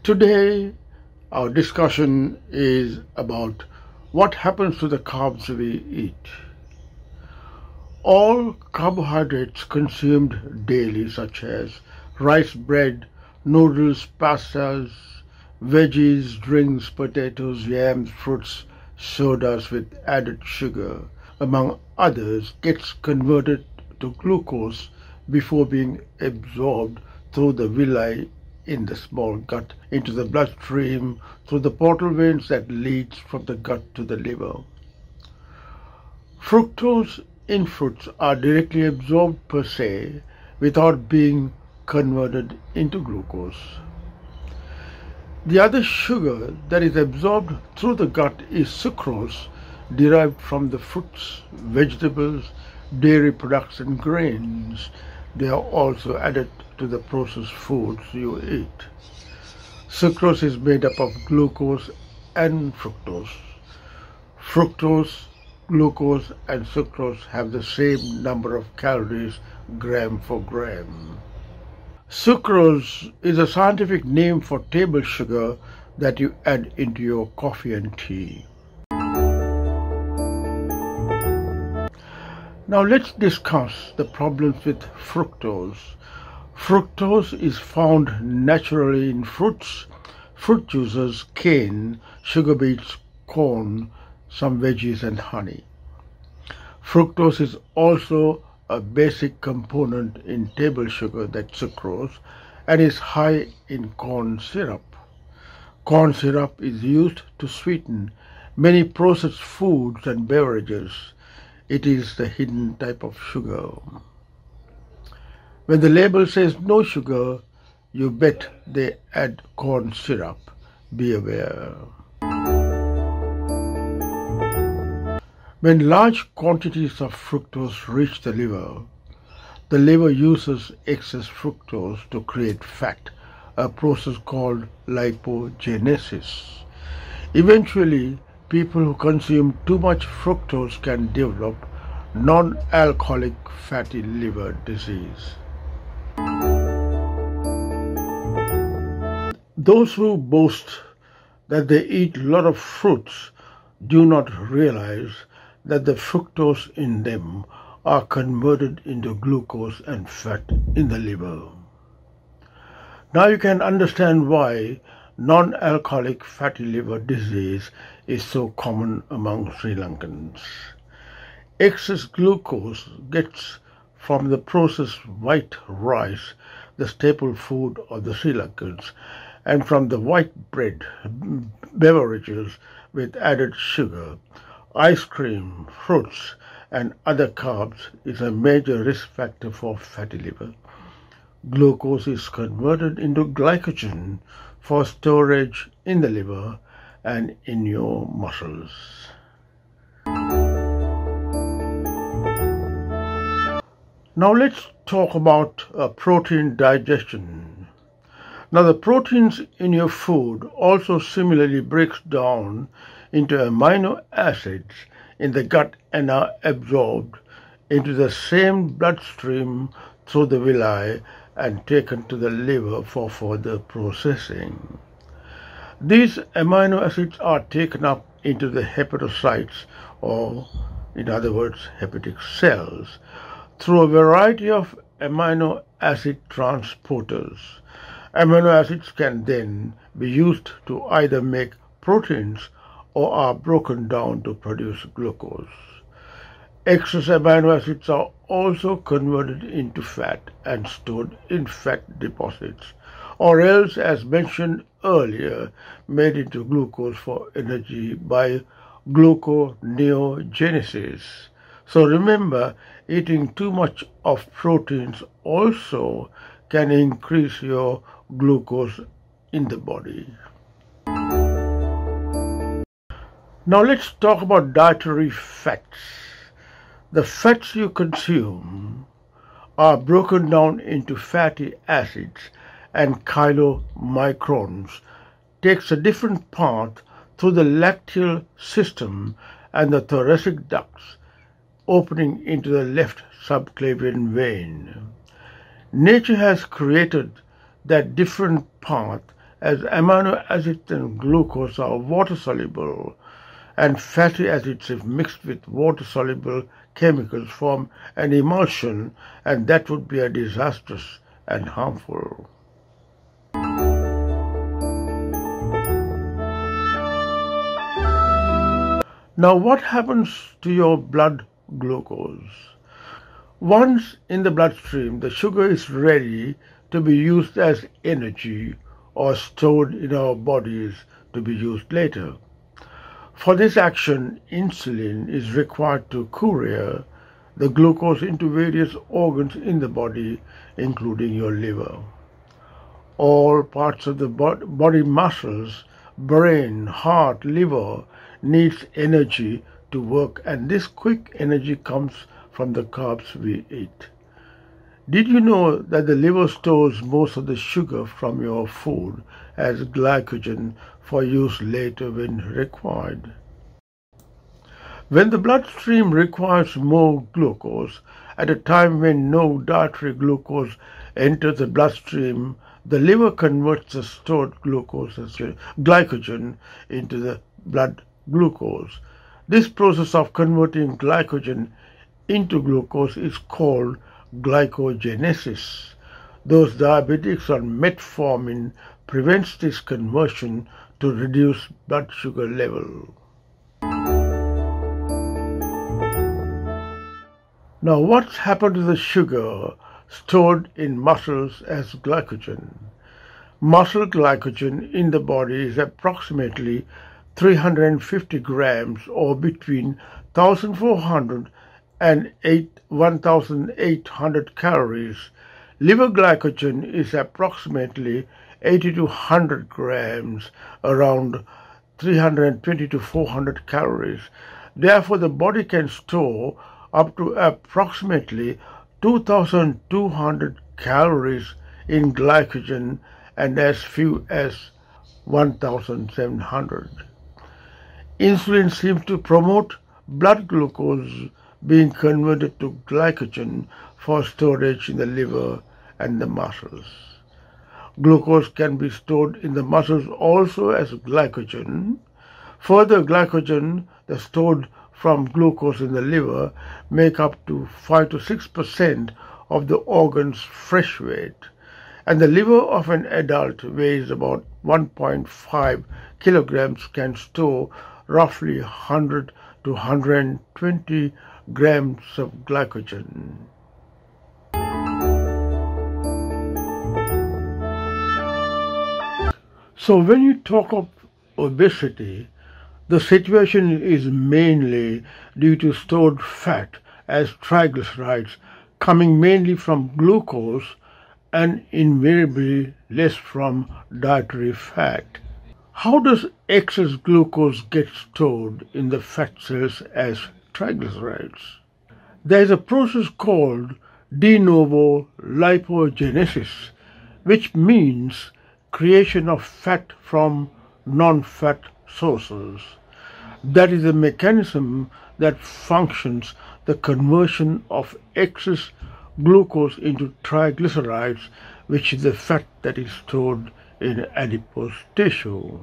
Today, our discussion is about what happens to the carbs we eat. All carbohydrates consumed daily, such as rice, bread, noodles, pastas, veggies, drinks, potatoes, yams, fruits, sodas with added sugar, among others, gets converted to glucose before being absorbed through the villi in the small gut into the bloodstream through the portal veins that leads from the gut to the liver. Fructose in fruits are directly absorbed per se without being converted into glucose. The other sugar that is absorbed through the gut is sucrose, derived from the fruits, vegetables, dairy products and grains. They are also added to the processed foods you eat. Sucrose is made up of glucose and fructose. Fructose, glucose and sucrose have the same number of calories gram for gram. Sucrose is a scientific name for table sugar that you add into your coffee and tea. Now let's discuss the problems with fructose. Fructose is found naturally in fruits, fruit juices, cane, sugar beets, corn, some veggies and honey. Fructose is also a basic component in table sugar, that's sucrose, and is high in corn syrup. Corn syrup is used to sweeten many processed foods and beverages. It is the hidden type of sugar. When the label says no sugar, you bet they add corn syrup. Be aware. When large quantities of fructose reach the liver uses excess fructose to create fat, a process called lipogenesis. Eventually, people who consume too much fructose can develop non-alcoholic fatty liver disease. Those who boast that they eat a lot of fruits do not realize that the fructose in them are converted into glucose and fat in the liver. Now you can understand why non-alcoholic fatty liver disease is so common among Sri Lankans. Excess glucose gets from the processed white rice, the staple food of the Sri Lankans, and from the white bread, beverages with added sugar, ice cream, fruits, and other carbs is a major risk factor for fatty liver. Glucose is converted into glycogen for storage in the liver and in your muscles. Now let's talk about protein digestion. Now the proteins in your food also similarly breaks down into amino acids in the gut and are absorbed into the same bloodstream through the villi and taken to the liver for further processing. These amino acids are taken up into the hepatocytes, or in other words, hepatic cells, through a variety of amino acid transporters. Amino acids can then be used to either make proteins or are broken down to produce glucose. Excess amino acids are also converted into fat and stored in fat deposits, or else, as mentioned earlier, made into glucose for energy by gluconeogenesis. So remember, eating too much of proteins also can increase your glucose in the body. Now let's talk about dietary fats. The fats you consume are broken down into fatty acids and chylomicrons, takes a different path through the lacteal system and the thoracic ducts, opening into the left subclavian vein. Nature has created that different path as amino acids and glucose are water-soluble, and fatty acids, if mixed with water-soluble chemicals, form an emulsion, and that would be disastrous and harmful. Now, what happens to your blood glucose? Once in the bloodstream, the sugar is ready to be used as energy or stored in our bodies to be used later. For this action, insulin is required to courier the glucose into various organs in the body, including your liver. All parts of the body muscles, brain, heart, liver, needs energy to work, and this quick energy comes from the carbs we eat. Did you know that the liver stores most of the sugar from your food as glycogen for use later when required? When the bloodstream requires more glucose at a time when no dietary glucose enters the bloodstream, the liver converts the stored glucose as glycogen into the blood glucose. This process of converting glycogen into glucose is called glycogenesis. Those diabetics on metformin prevents this conversion to reduce blood sugar level. Now, what's happened to the sugar stored in muscles as glycogen? Muscle glycogen in the body is approximately 350 grams, or between 1,400 and 1,800 calories. Liver glycogen is approximately 80 to 100 grams, around 320 to 400 calories. Therefore, the body can store up to approximately 2,200 calories in glycogen and as few as 1,700. Insulin seems to promote blood glucose being converted to glycogen for storage in the liver and the muscles. Glucose can be stored in the muscles also as glycogen. Further, glycogen, the stored from glucose in the liver, make up to 5 to 6% of the organ's fresh weight, and the liver of an adult weighs about 1.5 kilograms can store roughly 100 to 120 grams of glycogen. So when you talk of obesity, the situation is mainly due to stored fat as triglycerides coming mainly from glucose and invariably less from dietary fat. How does excess glucose get stored in the fat cells as triglycerides? There is a process called de novo lipogenesis, which means creation of fat from non-fat sources. That is a mechanism that functions the conversion of excess glucose into triglycerides, which is the fat that is stored in adipose tissue.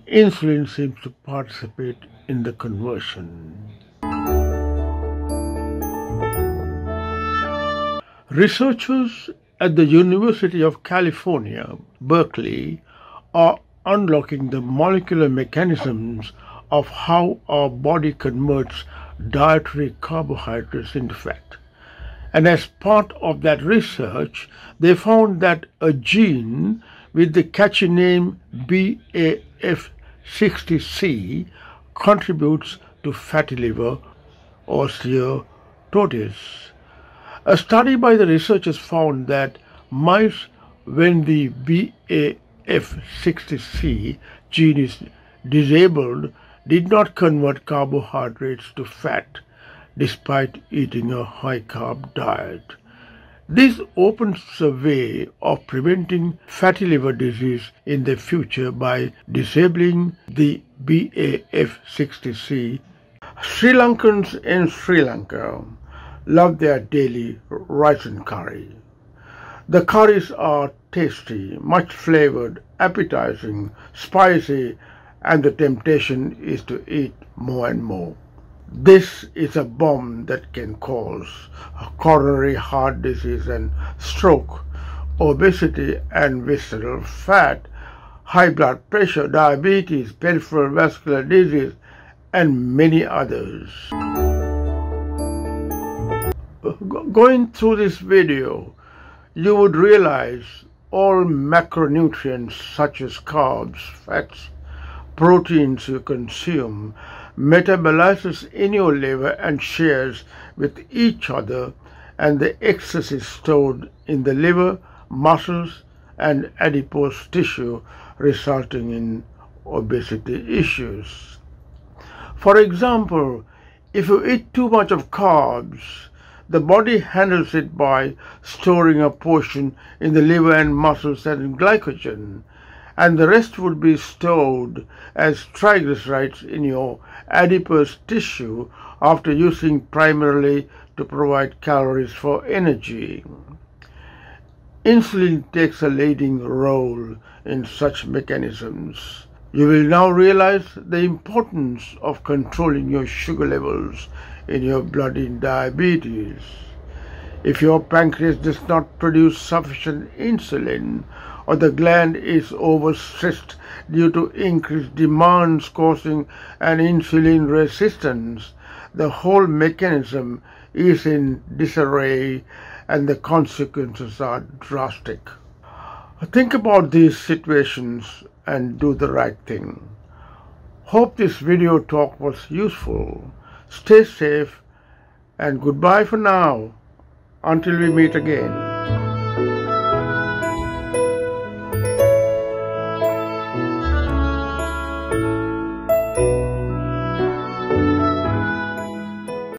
Insulin seems to participate in the conversion. Researchers at the University of California, Berkeley, are unlocking the molecular mechanisms of how our body converts dietary carbohydrates into fat. And as part of that research, they found that a gene with the catchy name BAF60C contributes to fatty liver osteotosis. A study by the researchers found that mice, when the BAF60C gene is disabled, did not convert carbohydrates to fat despite eating a high-carb diet. This opens the way of preventing fatty liver disease in the future by disabling the BAF60C. Sri Lankans in Sri Lanka love their daily rice and curry. The curries are tasty, much flavored, appetizing, spicy, and the temptation is to eat more and more. This is a bomb that can cause coronary heart disease and stroke, obesity and visceral fat, high blood pressure, diabetes, peripheral vascular disease, and many others. Going through this video, you would realize all macronutrients such as carbs, fats, proteins you consume metabolizes in your liver and shares with each other, and the excess is stored in the liver, muscles, and adipose tissue, resulting in obesity issues. For example, if you eat too much of carbs, the body handles it by storing a portion in the liver and muscles and glycogen, and the rest would be stored as triglycerides in your adipose tissue after using primarily to provide calories for energy. Insulin takes a leading role in such mechanisms. You will now realize the importance of controlling your sugar levels in your blood in diabetes. If your pancreas does not produce sufficient insulin, or the gland is overstressed due to increased demands causing an insulin resistance, the whole mechanism is in disarray and the consequences are drastic. Think about these situations and do the right thing. Hope this video talk was useful. Stay safe and goodbye for now until we meet again.